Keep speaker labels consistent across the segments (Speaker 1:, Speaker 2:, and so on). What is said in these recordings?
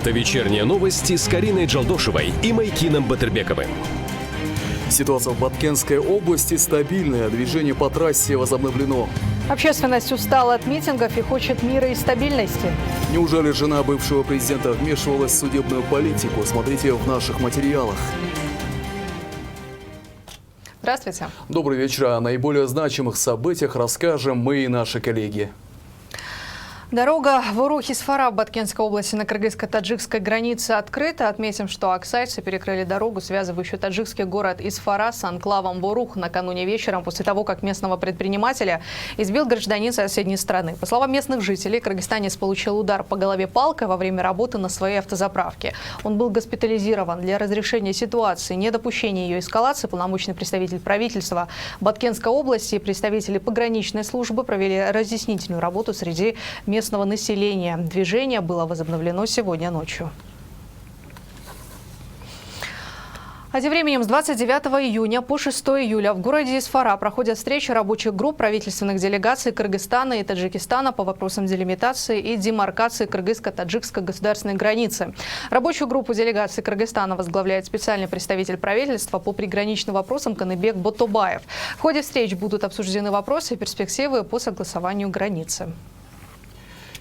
Speaker 1: Это вечерние новости с Кариной Джалдошевой и Майкином Батырбековым.
Speaker 2: Ситуация в Баткенской области стабильная, движение по трассе возобновлено.
Speaker 3: Общественность устала от митингов и хочет мира и стабильности.
Speaker 2: Неужели жена бывшего президента вмешивалась в судебную политику? Смотрите в наших материалах.
Speaker 3: Здравствуйте.
Speaker 2: Добрый вечер. О наиболее значимых событиях расскажем мы и наши коллеги.
Speaker 3: Дорога в Урухи-Сфара в Баткенской области на кыргызско-таджикской границе открыта. Отметим, что аксайцы перекрыли дорогу, связывающую таджикский город Исфара с анклавом Борух накануне вечером, после того, как местного предпринимателя избил гражданин соседней страны. По словам местных жителей, кыргызстанец получил удар по голове палкой во время работы на своей автозаправке. Он был госпитализирован. Для разрешения ситуации, недопущения ее эскалации, полномочный представитель правительства Баткенской области и представители пограничной службы провели разъяснительную работу среди местного населения. Движение было возобновлено сегодня ночью. А тем временем с 29 июня по 6 июля в городе Исфара проходят встречи рабочих групп правительственных делегаций Кыргызстана и Таджикистана по вопросам делимитации и демаркации кыргызско-таджикской государственной границы. Рабочую группу делегации Кыргызстана возглавляет специальный представитель правительства по приграничным вопросам Каныбек Ботобаев. В ходе встреч будут обсуждены вопросы и перспективы по согласованию границы.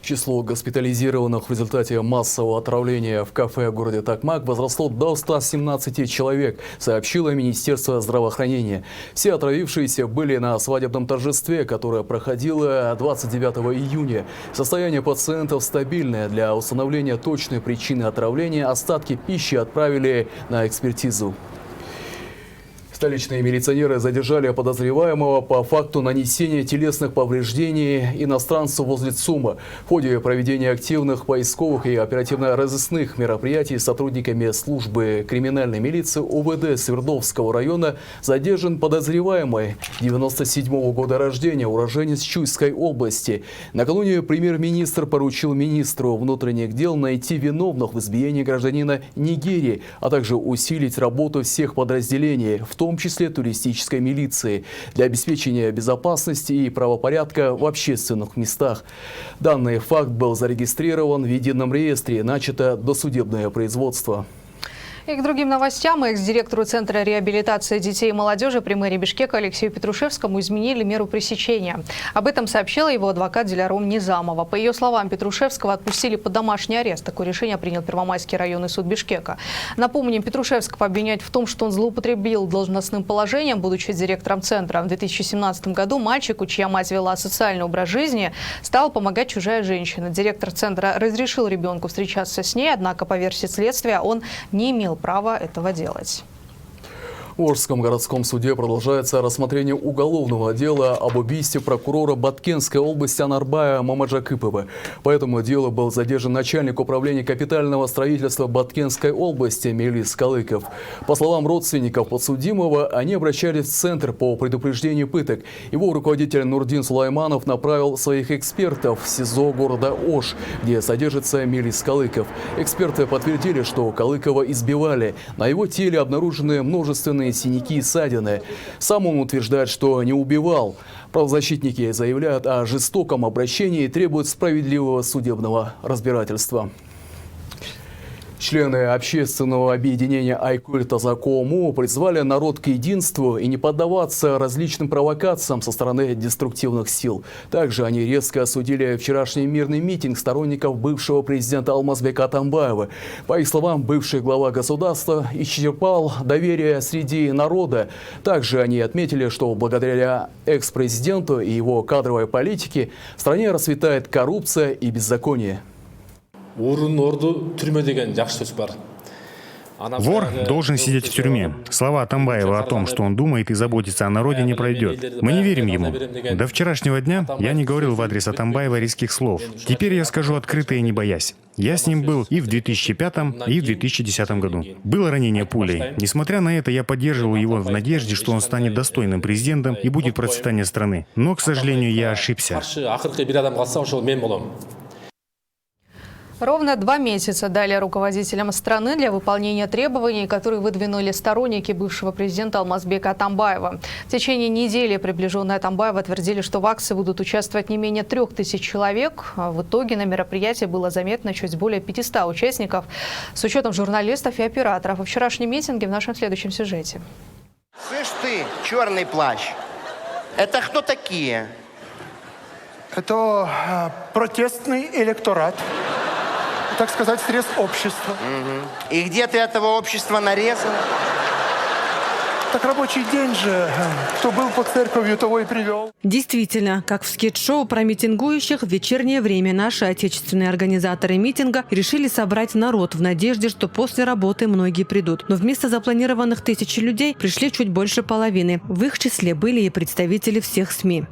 Speaker 2: Число госпитализированных в результате массового отравления в кафе в городе Токмак возросло до 117 человек, сообщило Министерство здравоохранения. Все отравившиеся были на свадебном торжестве, которое проходило 29 июня. Состояние пациентов стабильное. Для установления точной причины отравления остатки пищи отправили на экспертизу. Столичные милиционеры задержали подозреваемого по факту нанесения телесных повреждений иностранцу возле ЦУМа. В ходе проведения активных поисковых и оперативно-розыскных мероприятий сотрудниками службы криминальной милиции ОВД Свердловского района задержан подозреваемый 97-го года рождения, уроженец Чуйской области. Накануне премьер-министр поручил министру внутренних дел найти виновных в избиении гражданина Нигерии, а также усилить работу всех подразделений, в том числе туристической милиции, для обеспечения безопасности и правопорядка в общественных местах. Данный факт был зарегистрирован в едином реестре, начато досудебное производство.
Speaker 3: И к другим новостям. Экс-директору Центра реабилитации детей и молодежи при мэрии Бишкека Алексею Петрушевскому изменили меру пресечения. Об этом сообщила его адвокат Диляром Низамова. По ее словам, Петрушевского отпустили под домашний арест. Такое решение принял Первомайский районный суд Бишкека. Напомним, Петрушевского обвиняют в том, что он злоупотребил должностным положением, будучи директором Центра. В 2017 году мальчику, чья мать вела социальный образ жизни, стала помогать чужая женщина. Директор Центра разрешил ребенку встречаться с ней, однако, по версии следствия, он не имел права этого делать.
Speaker 2: В Орском городском суде продолжается рассмотрение уголовного дела об убийстве прокурора Баткенской области Анарбая Мамаджакипова. По этому делу был задержан начальник управления капитального строительства Баткенской области Мелис Калыков. По словам родственников подсудимого, они обращались в Центр по предупреждению пыток. Его руководитель Нурдин Сулайманов направил своих экспертов в СИЗО города Ош, где содержится Мелис Калыков. Эксперты подтвердили, что Калыкова избивали. На его теле обнаружены множественные синяки и ссадины. Сам он утверждает, что не убивал. Правозащитники заявляют о жестоком обращении и требуют справедливого судебного разбирательства. Члены общественного объединения Айкуль Тазакому призвали народ к единству и не поддаваться различным провокациям со стороны деструктивных сил. Также они резко осудили вчерашний мирный митинг сторонников бывшего президента Алмазбека Атамбаева. По их словам, бывший глава государства исчерпал доверие среди народа. Также они отметили, что благодаря экс-президенту и его кадровой политике в стране расцветает коррупция и беззаконие.
Speaker 4: Вор должен сидеть в тюрьме. Слова Атамбаева о том, что он думает и заботится о народе, не пройдет. Мы не верим ему. До вчерашнего дня я не говорил в адрес Атамбаева резких слов. Теперь я скажу открыто и не боясь. Я с ним был и в 2005, и в 2010 году. Было ранение пулей. Несмотря на это, я поддерживал его в надежде, что он станет достойным президентом и будет процветание страны. Но, к сожалению, я ошибся.
Speaker 3: Ровно 2 месяца дали руководителям страны для выполнения требований, которые выдвинули сторонники бывшего президента Алмазбека Атамбаева. В течение недели приближенные Атамбаева твердили, что в акции будут участвовать не менее 3000 человек. В итоге на мероприятии было заметно чуть более 500 участников, с учетом журналистов и операторов. О вчерашнем митинге в нашем следующем сюжете.
Speaker 5: Слышь ты, черный плащ, это кто такие?
Speaker 6: Это протестный электорат, так сказать, срез общества.
Speaker 5: И где ты этого общества нарезал?
Speaker 6: Так рабочий день же, кто был под церковью, того и привел.
Speaker 7: Действительно, как в скетч-шоу про митингующих, в вечернее время наши отечественные организаторы митинга решили собрать народ в надежде, что после работы многие придут. Но вместо запланированных 1000 людей пришли чуть больше половины. В их числе были и представители всех СМИ.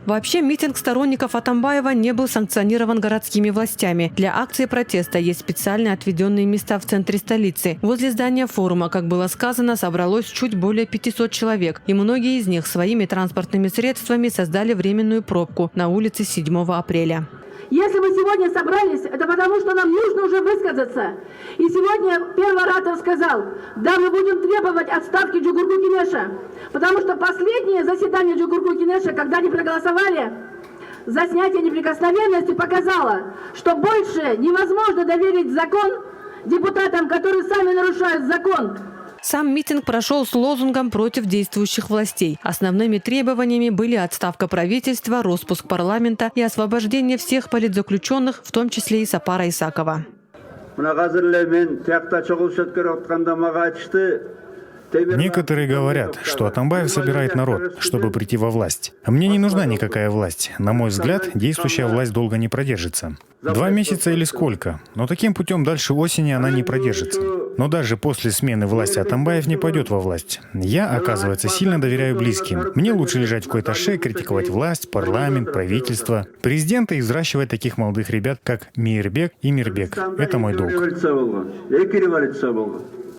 Speaker 7: Вообще, митинг сторонников Атамбаева не был санкционирован городскими властями. Для акции протеста есть специально отведенные места в центре столицы. Возле здания форума, как было сказано, собралось чуть более 500 человек. И многие из них своими транспортными средствами создали временную пробку на улице 7 апреля.
Speaker 8: Если мы сегодня собрались, это потому, что нам нужно уже высказаться. И сегодня первый оратор сказал, да, мы будем требовать отставки Джугурку Кинеша. Потому что последнее заседание Джугурку Кинеша, когда они проголосовали за снятие неприкосновенности, показало, что больше невозможно доверить закон депутатам, которые сами нарушают закон.
Speaker 7: Сам митинг прошел с лозунгом против действующих властей. Основными требованиями были отставка правительства, распуск парламента и освобождение всех политзаключенных, в том числе и Сапара Исакова.
Speaker 4: Некоторые говорят, что Атамбаев собирает народ, чтобы прийти во власть. А мне не нужна никакая власть. На мой взгляд, действующая власть долго не продержится. 2 месяца или сколько. Но таким путем дальше осени она не продержится. Но даже после смены власти Атамбаев не пойдет во власть. Я, оказывается, сильно доверяю близким. Мне лучше лежать в Койташе, критиковать власть, парламент, правительство, президента и взращивать таких молодых ребят, как Мейербек и Мирбек. Это мой долг.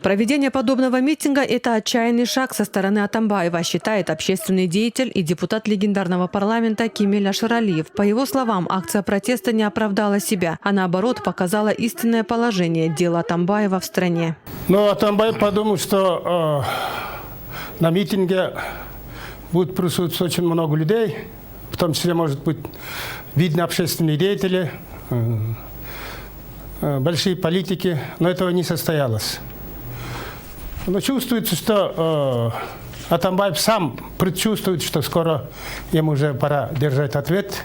Speaker 7: Проведение подобного митинга – это отчаянный шаг со стороны Атамбаева, считает общественный деятель и депутат легендарного парламента Кемель Ашаралиев. По его словам, акция протеста не оправдала себя, а наоборот показала истинное положение дела Атамбаева в стране.
Speaker 9: Но Атамбаев подумал, что на митинге будет присутствовать очень много людей, в том числе, может быть, видно общественные деятели, большие политики, но этого не состоялось. Но чувствуется, что Атамбаев сам предчувствует, что скоро ему уже пора держать ответ.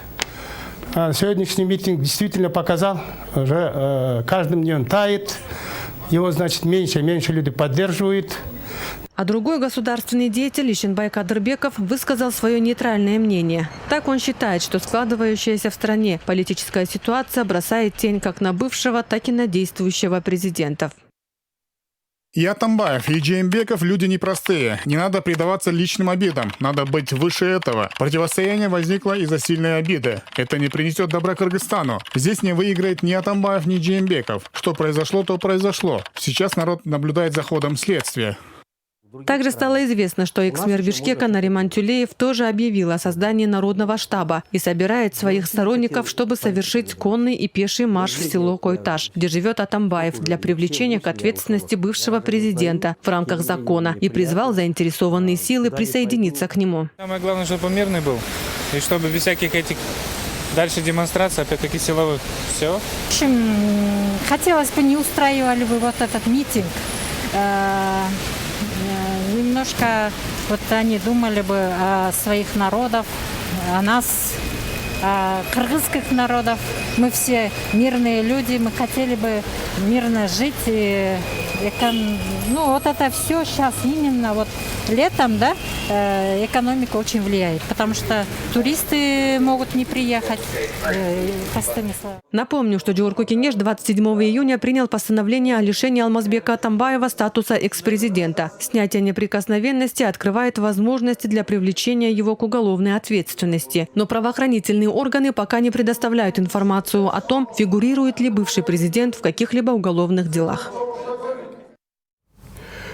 Speaker 9: Сегодняшний митинг действительно показал, уже каждым днем тает, его, значит, меньше и меньше люди поддерживают.
Speaker 7: А другой государственный деятель Ишенбай Кадырбеков высказал свое нейтральное мнение. Так он считает, что складывающаяся в стране политическая ситуация бросает тень как на бывшего, так и на действующего президента.
Speaker 10: И Атамбаев, и Джеймбеков люди непростые. Не надо предаваться личным обидам. Надо быть выше этого. Противостояние возникло из-за сильной обиды. Это не принесет добра Кыргызстану. Здесь не выиграет ни Атамбаев, ни Джеймбеков. Что произошло, то произошло. Сейчас народ наблюдает за ходом следствия.
Speaker 7: Также стало известно, что экс-мэр Бишкека Нариман Тюлеев тоже объявил о создании народного штаба и собирает своих сторонников, чтобы совершить конный и пеший марш в село Койташ, где живет Атамбаев, для привлечения к ответственности бывшего президента в рамках закона, и призвал заинтересованные силы присоединиться к нему.
Speaker 11: Самое главное, чтобы он мирный был, и чтобы без всяких этих дальше демонстраций, опять-таки силовых. Все.
Speaker 12: В общем, хотелось бы, не устраивали бы вот этот митинг. Немножко вот они думали бы о своих народах, о нас, о кыргызских народов. Мы все мирные люди, мы хотели бы мирно жить. И, ну, вот это все сейчас именно вот летом, да, экономика очень влияет, потому что туристы могут не приехать.
Speaker 7: Напомню, что Джугурку Кинеш 27 июня принял постановление о лишении Алмазбека Атамбаева статуса экс-президента. Снятие неприкосновенности открывает возможности для привлечения его к уголовной ответственности. Но правоохранительные органы пока не предоставляют информацию о том, фигурирует ли бывший президент в каких-либо уголовных делах.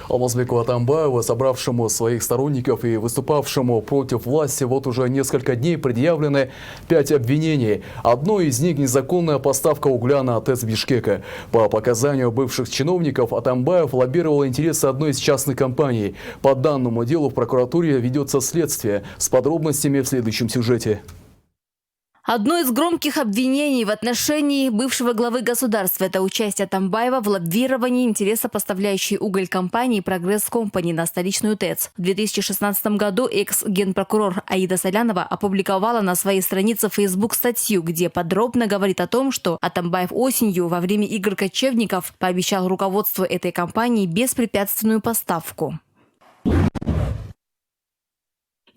Speaker 2: Алмазбеку Атамбаеву, собравшему своих сторонников и выступавшему против власти, вот уже несколько дней предъявлены 5 обвинений. Одно из них – незаконная поставка угля на ТЭЦ Бишкека. По показанию бывших чиновников, Атамбаев лоббировал интересы одной из частных компаний. По данному делу в прокуратуре ведется следствие. С подробностями в следующем сюжете.
Speaker 13: Одно из громких обвинений в отношении бывшего главы государства – это участие Атамбаева в лоббировании интереса поставляющей уголь компании «Прогресс Компани» на столичную ТЭЦ. В 2016 году экс-генпрокурор Аида Солянова опубликовала на своей странице Facebook статью, где подробно говорит о том, что Атамбаев осенью во время игр кочевников пообещал руководству этой компании беспрепятственную поставку.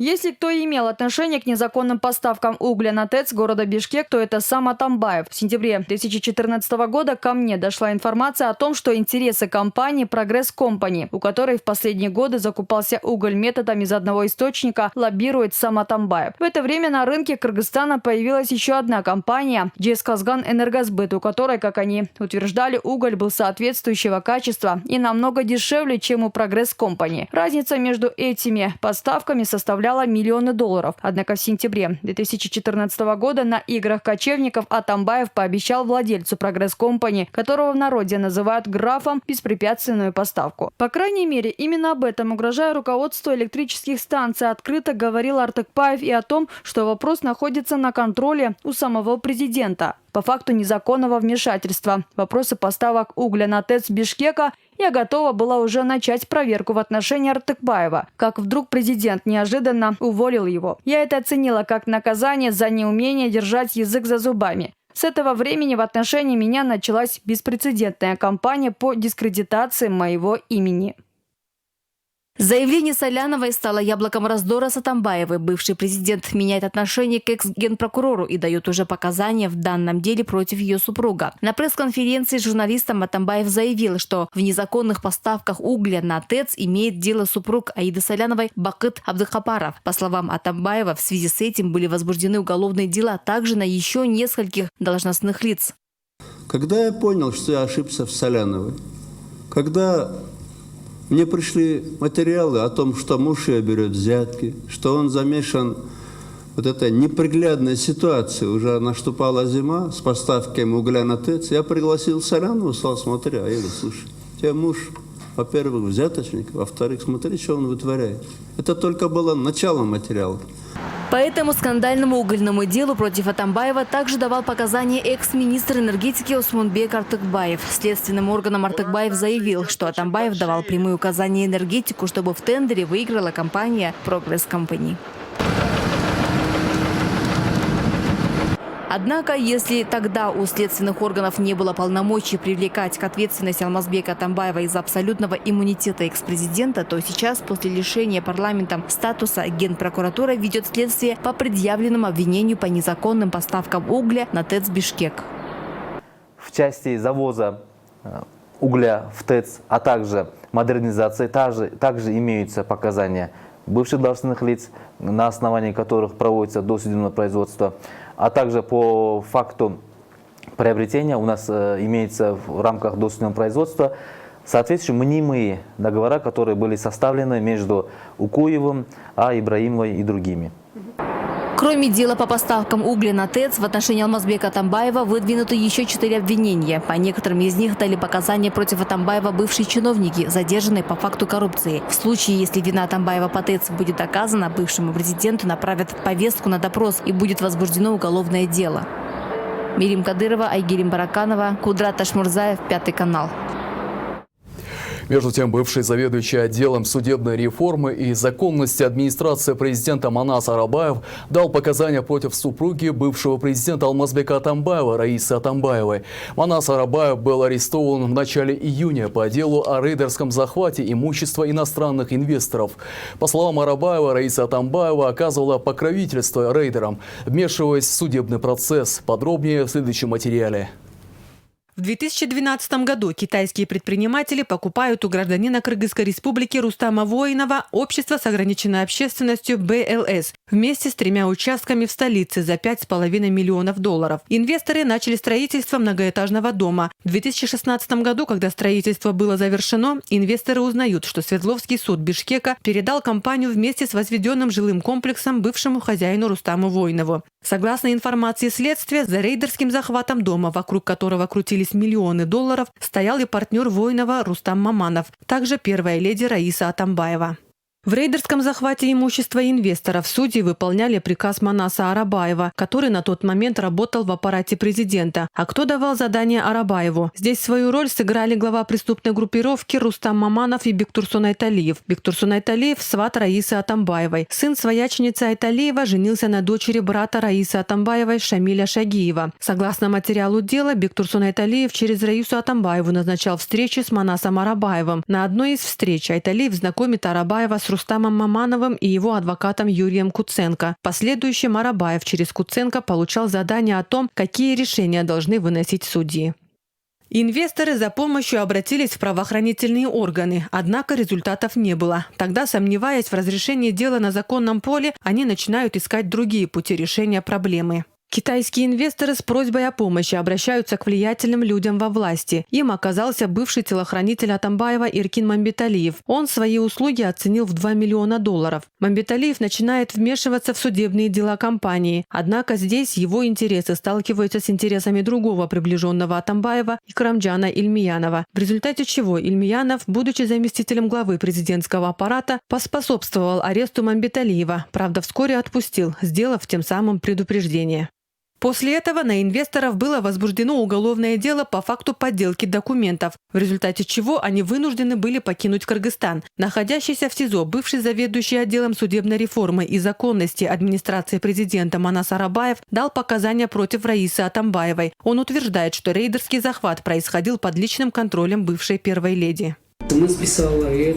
Speaker 14: Если кто и имел отношение к незаконным поставкам угля на ТЭЦ города Бишкек, то это сам Атамбаев. В сентябре 2014 года ко мне дошла информация о том, что интересы компании «Прогресс Компани», у которой в последние годы закупался уголь методом из одного источника, лоббирует сам Атамбаев. В это время на рынке Кыргызстана появилась еще одна компания – «Джейсказган Энергосбыт», у которой, как они утверждали, уголь был соответствующего качества и намного дешевле, чем у «Прогресс Компани». Разница между этими поставками составляла миллионы долларов. Однако в сентябре 2014 года на играх кочевников Атамбаев пообещал владельцу «Прогресс Компани», которого в народе называют графом, беспрепятственную поставку. По крайней мере, именно об этом, угрожая руководству электрических станций, открыто говорил Артыкбаев и о том, что вопрос находится на контроле у самого президента. По факту незаконного вмешательства в вопросы поставок угля на ТЭЦ Бишкека я готова была уже начать проверку в отношении Артыкбаева, как вдруг президент неожиданно уволил его. Я это оценила как наказание за неумение держать язык за зубами. С этого времени в отношении меня началась беспрецедентная кампания по дискредитации моего имени.
Speaker 13: Заявление Соляновой стало яблоком раздора с Атамбаевой. Бывший президент меняет отношение к экс-генпрокурору и дает уже показания в данном деле против ее супруга. На пресс-конференции с журналистом Атамбаев заявил, что в незаконных поставках угля на ТЭЦ имеет дело супруг Аиды Соляновой Бакыт Абдыхапаров. По словам Атамбаева, в связи с этим были возбуждены уголовные дела также на еще нескольких должностных лиц.
Speaker 15: Когда я понял, что я ошибся в Соляновой, когда мне пришли материалы о том, что муж ее берет взятки, что он замешан вот эта неприглядная ситуация. Уже наступала зима с поставками угля на ТЭЦ. Я пригласил Солянову, сказал: смотри, Аида, слушай, у тебя муж, во-первых, взяточник, во-вторых, смотри, что он вытворяет. Это только было начало материала.
Speaker 13: По этому скандальному угольному делу против Атамбаева также давал показания экс-министр энергетики Осмонбек Артыкбаев. Следственным органам Артыкбаев заявил, что Атамбаев давал прямые указания энергетику, чтобы в тендере выиграла компания «Прогресс Компани». Однако, если тогда у следственных органов не было полномочий привлекать к ответственности Алмазбека Атамбаева из-за абсолютного иммунитета экс-президента, то сейчас, после лишения парламентом статуса, Генпрокуратура ведет следствие по предъявленному обвинению по незаконным поставкам угля на ТЭЦ Бишкек.
Speaker 16: В части завоза угля в ТЭЦ, а также модернизации, также имеются показания бывших должностных лиц, на основании которых проводится досудебное производство, а также по факту приобретения у нас имеется в рамках досудебного производства соответствующие мнимые договора, которые были составлены между Укуевым, Ибраимовой и другими.
Speaker 13: Кроме дела по поставкам угля на ТЭЦ, в отношении Алмазбека Атамбаева выдвинуты еще 4 обвинения. По некоторым из них дали показания против Атамбаева бывшие чиновники, задержанные по факту коррупции. В случае, если вина Атамбаева по ТЭЦ будет доказана, бывшему президенту направят повестку на допрос и будет возбуждено уголовное дело. Мирим Кадырова, Айгерим Бараканова, Кудрат Ташмурзаев, 5 канал.
Speaker 2: Между тем, бывший заведующий отделом судебной реформы и законности администрации президента Манас Арабаев дал показания против супруги бывшего президента Алмазбека Атамбаева Раисы Атамбаевой. Манас Арабаев был арестован в начале июня по делу о рейдерском захвате имущества иностранных инвесторов. По словам Арабаева, Раиса Атамбаева оказывала покровительство рейдерам, вмешиваясь в судебный процесс. Подробнее в следующем материале.
Speaker 7: В 2012 году китайские предприниматели покупают у гражданина Кыргызской республики Рустама Воинова общество с ограниченной общественностью БЛС вместе с 3 участками в столице за $5,5 миллионов. Инвесторы начали строительство многоэтажного дома. В 2016 году, когда строительство было завершено, инвесторы узнают, что Свердловский суд Бишкека передал компанию вместе с возведенным жилым комплексом бывшему хозяину Рустаму Воинову. Согласно информации следствия, за рейдерским захватом дома, вокруг которого крутились миллионы долларов, стоял и партнер Воинова Рустам Маманов, также первая леди Раиса Атамбаева. В рейдерском захвате имущества инвесторов судьи выполняли приказ Манаса Арабаева, который на тот момент работал в аппарате президента. А кто давал задание Арабаеву? Здесь свою роль сыграли глава преступной группировки Рустам Маманов и Бектурсун Айталиев. Бектурсун Айталиев – сват Раисы Атамбаевой. Сын свояченицы Айталиева женился на дочери брата Раисы Атамбаевой Шамиля Шагиева. Согласно материалу дела, Бектурсун Айталиев через Раису Атамбаеву назначал встречи с Манасом Арабаевым. На одной из встреч Айталиев знакомит Арабаева с Рустамом Мамановым и его адвокатом Юрием Куценко. В последующем Арабаев через Куценко получал задание о том, какие решения должны выносить судьи. Инвесторы за помощью обратились в правоохранительные органы, однако результатов не было. Тогда, сомневаясь в разрешении дела на законном поле, они начинают искать другие пути решения проблемы. Китайские инвесторы с просьбой о помощи обращаются к влиятельным людям во власти. Им оказался бывший телохранитель Атамбаева Иркин Мамбеталиев. Он свои услуги оценил в $2 миллиона. Мамбеталиев начинает вмешиваться в судебные дела компании. Однако здесь его интересы сталкиваются с интересами другого приближенного Атамбаева Икрамджана Ильмиянова, в результате чего Ильмиянов, будучи заместителем главы президентского аппарата, поспособствовал аресту Мамбеталиева, правда, вскоре отпустил, сделав тем самым предупреждение. После этого на инвесторов было возбуждено уголовное дело по факту подделки документов, в результате чего они вынуждены были покинуть Кыргызстан. Находящийся в СИЗО бывший заведующий отделом судебной реформы и законности администрации президента Манас Арабаев дал показания против Раисы Атамбаевой. Он утверждает, что рейдерский захват происходил под личным контролем бывшей первой леди.
Speaker 17: Мы списали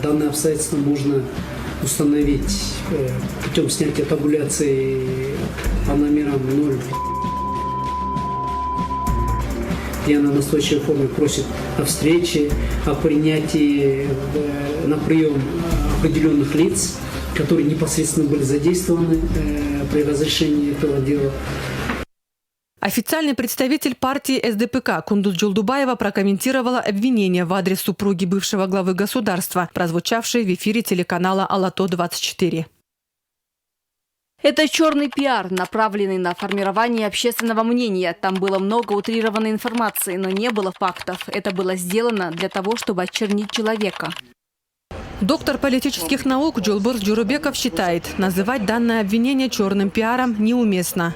Speaker 17: данное обстоятельство можно установить путем снятия табуляции по номерам 0. И она в настойчивой форме просит о встрече, о принятии на прием определенных лиц, которые непосредственно были задействованы при разрешении этого дела.
Speaker 7: Официальный представитель партии СДПК Кундуз Джулдубаева прокомментировала обвинения в адрес супруги бывшего главы государства, прозвучавшие в эфире телеканала «Алато-24».
Speaker 13: Это черный пиар, направленный на формирование общественного мнения. Там было много утрированной информации, но не было фактов. Это было сделано для того, чтобы очернить человека.
Speaker 7: Доктор политических наук Джолборс Джурубеков считает, называть данное обвинение черным пиаром неуместно.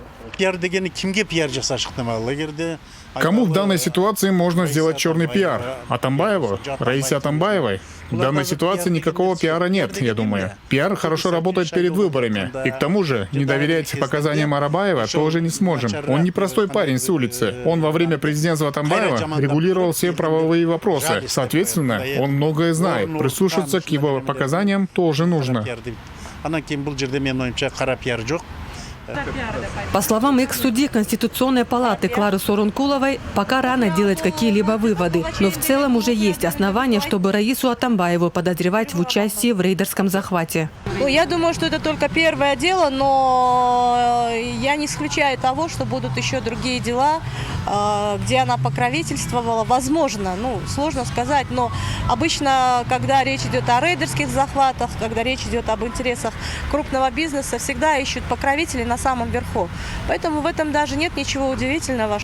Speaker 10: Кому в данной ситуации можно сделать черный пиар? Атамбаеву? Раисе Атамбаевой? В данной ситуации никакого пиара нет, я думаю. Пиар хорошо работает перед выборами. И к тому же, не доверять показаниям Арабаева тоже не сможем. Он не простой парень с улицы. Он во время президентства Атамбаева регулировал все правовые вопросы. Соответственно, он многое знает. Прислушаться к его показаниям тоже нужно.
Speaker 7: По словам экс-судьи Конституционной палаты Клары Сорункуловой, пока рано делать какие-либо выводы, но в целом уже есть основания, чтобы Раису Атамбаеву подозревать в участии в рейдерском захвате.
Speaker 18: Я думаю, что это только первое дело, но я не исключаю того, что будут еще другие дела, где она покровительствовала. Возможно, сложно сказать, но обычно, когда речь идет о рейдерских захватах, когда речь идет об интересах крупного бизнеса, всегда ищут покровителей на самом верху. Поэтому в этом даже нет ничего удивительного.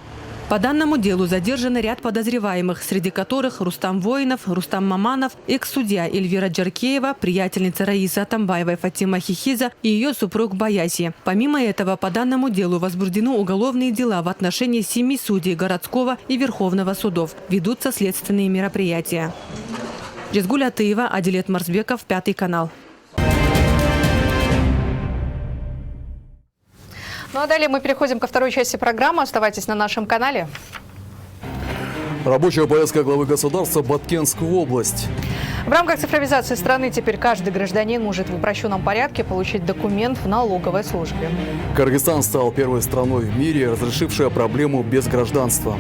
Speaker 7: По данному делу задержаны ряд подозреваемых, среди которых Рустам Воинов, Рустам Маманов, экс-судья Эльвира Джаркеева, приятельница Раисы Атамбаевой Фатима Хихиза и ее супруг Баяси. Помимо этого, по данному делу возбуждены уголовные дела в отношении 7 судей городского и Верховного судов. Ведутся следственные мероприятия. Резгуль Атыева, Адилет Марсбеков, 5 канал.
Speaker 3: Ну а далее мы переходим ко второй части программы. Оставайтесь на нашем канале.
Speaker 2: Рабочая поездка главы государства в Баткенскую область.
Speaker 3: В рамках цифровизации страны теперь каждый гражданин может в упрощенном порядке получить документ в налоговой службе.
Speaker 2: Кыргызстан стал первой страной в мире, разрешившей проблему без гражданства.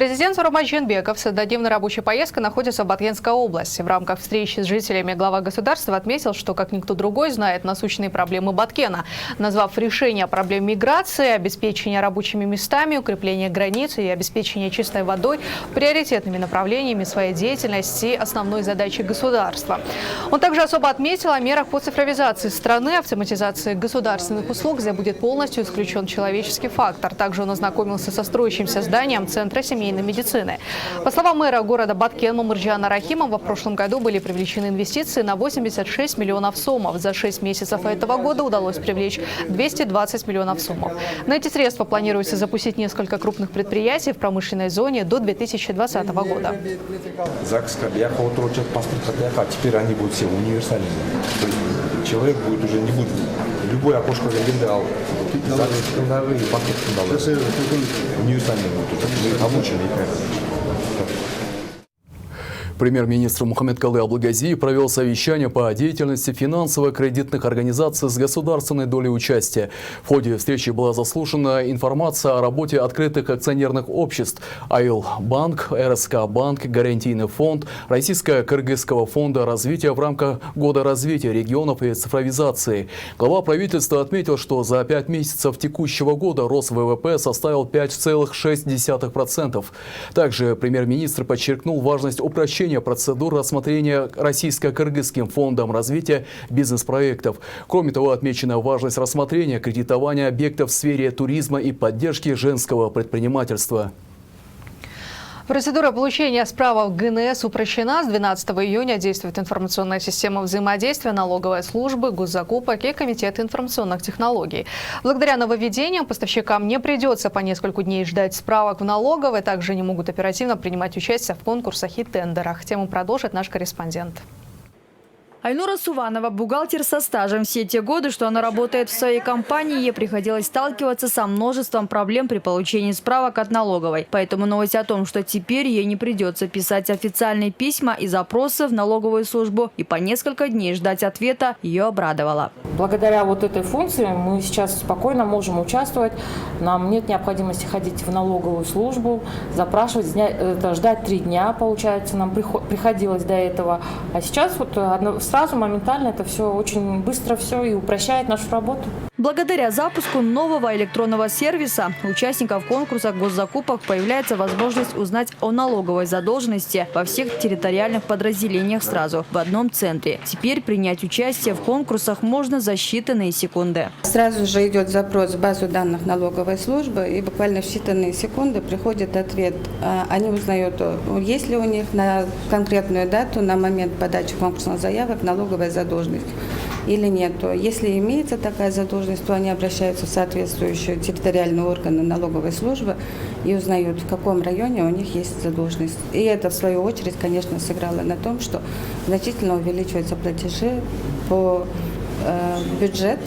Speaker 3: Президент Сурмат Жээнбеков с однодневной рабочей поездкой находится в Баткенской области. В рамках встречи с жителями глава государства отметил, что как никто другой знает насущные проблемы Баткена, назвав решение проблем миграции, обеспечения рабочими местами, укрепления границ и обеспечения чистой водой приоритетными направлениями своей деятельности и основной задачей государства. Он также особо отметил о мерах по цифровизации страны, автоматизации государственных услуг, где будет полностью исключен человеческий фактор. Также он ознакомился со строящимся зданием Центра семейной медицины. По словам мэра города Баткен Мамырджана Рахимова, в прошлом году были привлечены инвестиции на 86 миллионов сомов. За 6 месяцев этого года удалось привлечь 220 миллионов сомов. На эти средства планируется запустить несколько крупных предприятий в промышленной зоне до 2020 года.
Speaker 19: ЗАГС, паспорт, теперь они будут все универсальными. То есть человек будет уже не будет любой окошко генерал, ЗАГС, паспорт, универсальный будет. Мы обучены их.
Speaker 2: Премьер-министр Мухаммед Калый Абылгазиев провел совещание по деятельности финансово-кредитных организаций с государственной долей участия. В ходе встречи была заслушана информация о работе открытых акционерных обществ АИЛ Банк, РСК Банк, Гарантийный фонд, Российско-Кыргызского фонда развития в рамках Года развития регионов и цифровизации. Глава правительства отметил, что за 5 месяцев текущего года рост ВВП составил 5,6%. Также премьер-министр подчеркнул важность упрощения процедур рассмотрения Российско-Кыргызским фондом развития бизнес-проектов. Кроме того, отмечена важность рассмотрения кредитования объектов в сфере туризма и поддержки женского предпринимательства.
Speaker 3: Процедура получения справок ГНС упрощена. С 12 июня действует информационная система взаимодействия налоговой службы, госзакупок и комитета информационных технологий. Благодаря нововведениям поставщикам не придется по несколько дней ждать справок в налоговой. Также они могут оперативно принимать участие в конкурсах и тендерах. Тему продолжит наш корреспондент.
Speaker 14: Айнура Суванова – бухгалтер со стажем. Все те годы, что она работает в своей компании, ей приходилось сталкиваться со множеством проблем при получении справок от налоговой. Поэтому новость о том, что теперь ей не придется писать официальные письма и запросы в налоговую службу и по несколько дней ждать ответа, ее обрадовала.
Speaker 20: Благодаря вот этой функции мы сейчас спокойно можем участвовать. Нам нет необходимости ходить в налоговую службу, запрашивать, ждать 3 дня, получается, нам приходилось до этого. А сейчас вот сразу, моментально, это все очень быстро все и упрощает нашу работу.
Speaker 14: Благодаря запуску нового электронного сервиса у участников конкурса госзакупок появляется возможность узнать о налоговой задолженности во всех территориальных подразделениях сразу в одном центре. Теперь принять участие в конкурсах можно за считанные секунды.
Speaker 21: Сразу же идет запрос в базу данных налоговой службы, и буквально в считанные секунды приходит ответ. Они узнают, есть ли у них на конкретную дату, на момент подачи конкурсных заявок налоговая задолженность или нет. Если имеется такая задолженность, то они обращаются в соответствующие территориальные органы налоговой службы и узнают, в каком районе у них есть задолженность. И это, в свою очередь, конечно, сыграло на том, что значительно увеличиваются платежи по бюджет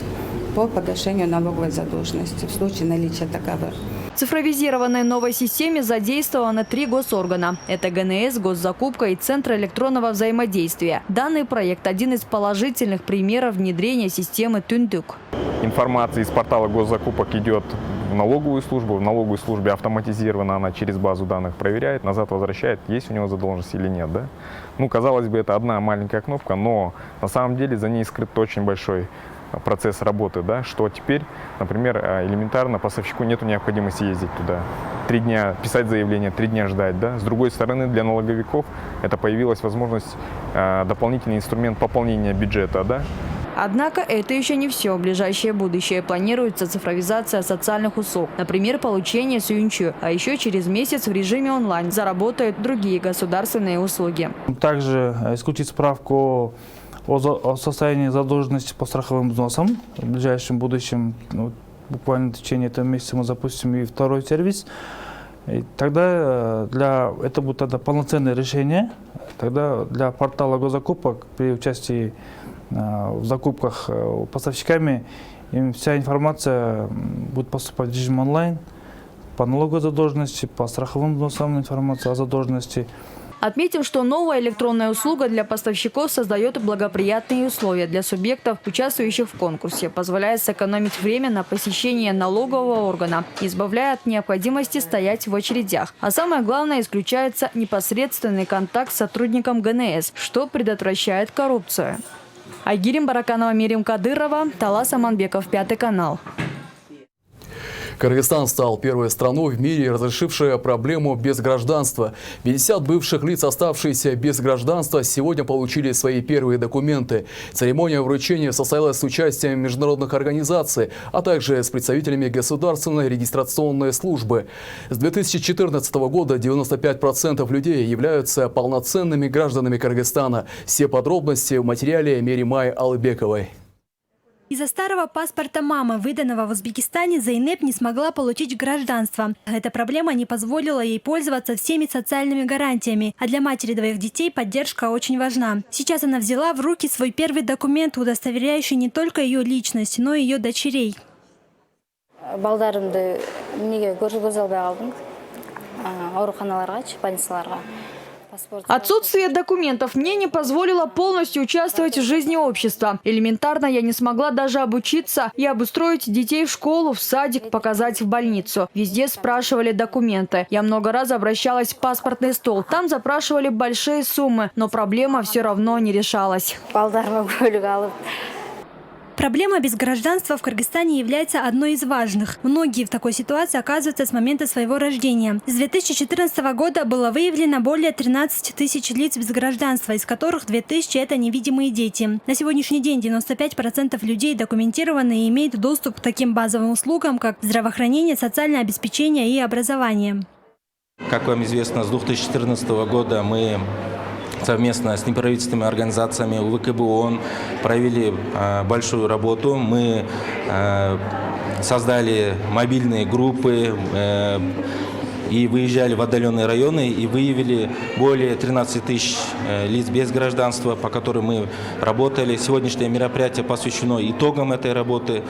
Speaker 21: по погашению налоговой задолженности в случае наличия таковых.
Speaker 14: В цифровизированной новой системе задействованы 3 госоргана. Это ГНС, госзакупка и Центр электронного взаимодействия. Данный проект – один из положительных примеров внедрения системы Түндүк.
Speaker 22: Информация из портала госзакупок идет в налоговую службу. В налоговой службе автоматизированно она через базу данных проверяет, назад возвращает, есть у него задолженность или нет. Да? Ну, казалось бы, это одна маленькая кнопка, но на самом деле за ней скрыт очень большой процесс работы, да, что теперь, например, элементарно поставщику нет необходимости ездить туда, 3 дня писать заявление, 3 дня ждать. Да. С другой стороны, для налоговиков это появилась возможность, дополнительный инструмент пополнения бюджета. Да.
Speaker 14: Однако это еще не все. В ближайшее будущее планируется цифровизация социальных услуг. Например, получение сюнчу. А еще через месяц в режиме онлайн заработают другие государственные услуги.
Speaker 23: Также исключить справку о состоянии задолженности по страховым взносам. В ближайшем будущем, буквально в течение этого месяца, мы запустим и 2-й сервис. И тогда это будет тогда полноценное решение. Тогда для портала госзакупок при участии в закупках поставщиками им вся информация будет поступать в режим онлайн по налоговой задолженности, по страховым взносам информация о задолженности.
Speaker 14: Отметим, что новая электронная услуга для поставщиков создает благоприятные условия для субъектов, участвующих в конкурсе, позволяя сэкономить время на посещение налогового органа, избавляя от необходимости стоять в очередях. А самое главное, исключается непосредственный контакт с сотрудником ГНС, что предотвращает коррупцию. Айгирим Бараканова, Мирим Кадырова, Талас Аманбеков, 5 канал.
Speaker 2: Кыргызстан стал первой страной в мире, разрешившей проблему безгражданства. 50 бывших лиц, оставшиеся без гражданства, сегодня получили свои первые документы. Церемония вручения состоялась с участием международных организаций, а также с представителями государственной регистрационной службы. С 2014 года 95% людей являются полноценными гражданами Кыргызстана. Все подробности в материале Меримай Алыбековой.
Speaker 1: Из-за старого паспорта мамы, выданного в Узбекистане, Зайнеп не смогла получить гражданство. Эта проблема не позволила ей пользоваться всеми социальными гарантиями. А для матери двоих детей поддержка очень важна. Сейчас она взяла в руки свой первый документ, удостоверяющий не только ее личность, но и ее дочерей.
Speaker 14: Отсутствие документов мне не позволило полностью участвовать в жизни общества. Элементарно я не смогла даже обучиться и обустроить детей в школу, в садик, показать в больницу. Везде спрашивали документы. Я много раз обращалась в паспортный стол. Там запрашивали большие суммы, но проблема все равно не решалась.
Speaker 1: Проблема безгражданства в Кыргызстане является одной из важных. Многие в такой ситуации оказываются с момента своего рождения. С 2014 года было выявлено более 13 тысяч лиц без гражданства, из которых 2000 – это невидимые дети. На сегодняшний день 95% людей документированы и имеют доступ к таким базовым услугам, как здравоохранение, социальное обеспечение и образование.
Speaker 5: Как вам известно, с 2014 года мы совместно с неправительственными организациями УВКБ ООН провели большую работу. Мы создали мобильные группы и выезжали в отдаленные районы и выявили более 13 тысяч лиц без гражданства, по которым мы работали. Сегодняшнее мероприятие посвящено итогам этой работы.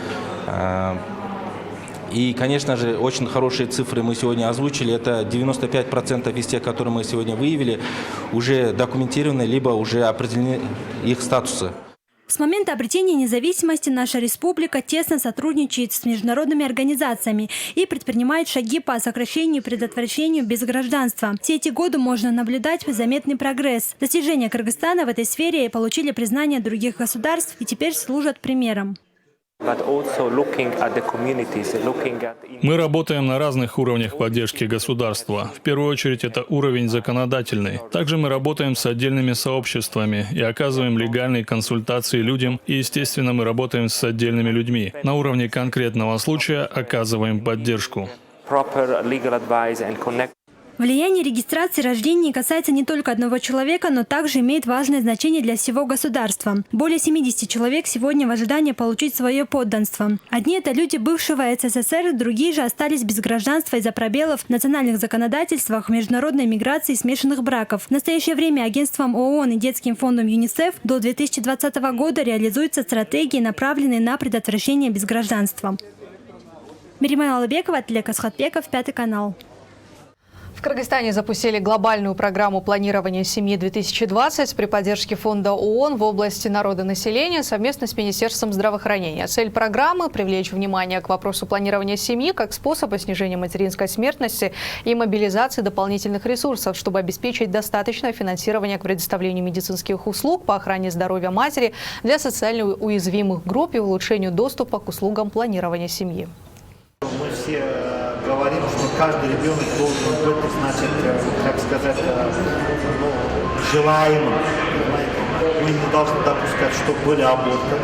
Speaker 5: И, конечно же, очень хорошие цифры мы сегодня озвучили. Это 95% из тех, которые мы сегодня выявили, уже документированы, либо уже определены их статусы.
Speaker 1: С момента обретения независимости наша республика тесно сотрудничает с международными организациями и предпринимает шаги по сокращению и предотвращению безгражданства. Все эти годы можно наблюдать заметный прогресс. Достижения Кыргызстана в этой сфере получили признание других государств и теперь служат примером.
Speaker 6: Мы работаем на разных уровнях поддержки государства. В первую очередь это уровень законодательный. Также мы работаем с отдельными сообществами и оказываем легальные консультации людям. И, естественно, мы работаем с отдельными людьми. На уровне конкретного случая оказываем поддержку.
Speaker 1: Влияние регистрации рождения касается не только одного человека, но также имеет важное значение для всего государства. Более 70 человек сегодня в ожидании получить свое подданство. Одни – это люди бывшего СССР, другие же остались без гражданства из-за пробелов в национальных законодательствах, международной миграции и смешанных браков. В настоящее время агентством ООН и детским фондом ЮНИСЕФ до 2020 года реализуются стратегии, направленные на предотвращение безгражданства. Меримай Алыбекова, Атлек Асхатбеков, 5 канал.
Speaker 3: В Кыргызстане запустили глобальную программу планирования семьи 2020 при поддержке фонда ООН в области народонаселения совместно с Министерством здравоохранения. Цель программы – привлечь внимание к вопросу планирования семьи как способа снижения материнской смертности и мобилизации дополнительных ресурсов, чтобы обеспечить достаточное финансирование к предоставлению медицинских услуг по охране здоровья матери для социально уязвимых групп и улучшению доступа к услугам планирования семьи.
Speaker 24: Мы все говорим, что каждый ребенок должен быть, значит, как сказать, желаемым. Мы не должны допускать, чтобы были аборты.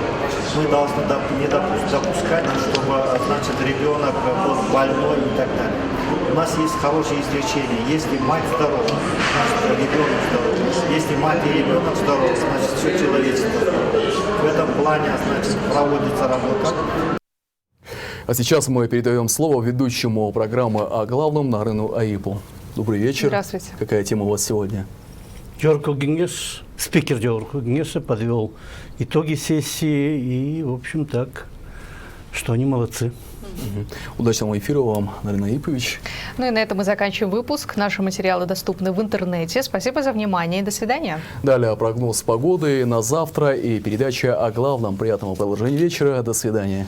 Speaker 24: Мы должны не допускать, чтобы, значит, ребенок был больной и так далее. У нас есть хорошее изречение. Если мать здорова, значит, ребенок здоров. Если мать и ребенок здоровы, значит, все человечество здорово. В этом плане, значит, проводится работа.
Speaker 2: А сейчас мы передаем слово ведущему программы о главном Нарыну Аипу. Добрый вечер.
Speaker 3: Здравствуйте.
Speaker 2: Какая тема у вас сегодня?
Speaker 25: Спикер Джорку Гингеса подвел итоги сессии и, в общем, так, что они молодцы.
Speaker 2: Удачного эфира вам, Нарина Ипович.
Speaker 3: Ну и на этом мы заканчиваем выпуск. Наши материалы доступны в интернете. Спасибо за внимание и до свидания.
Speaker 2: Далее прогноз погоды на завтра и передача о главном. Приятного продолжения вечера. До свидания.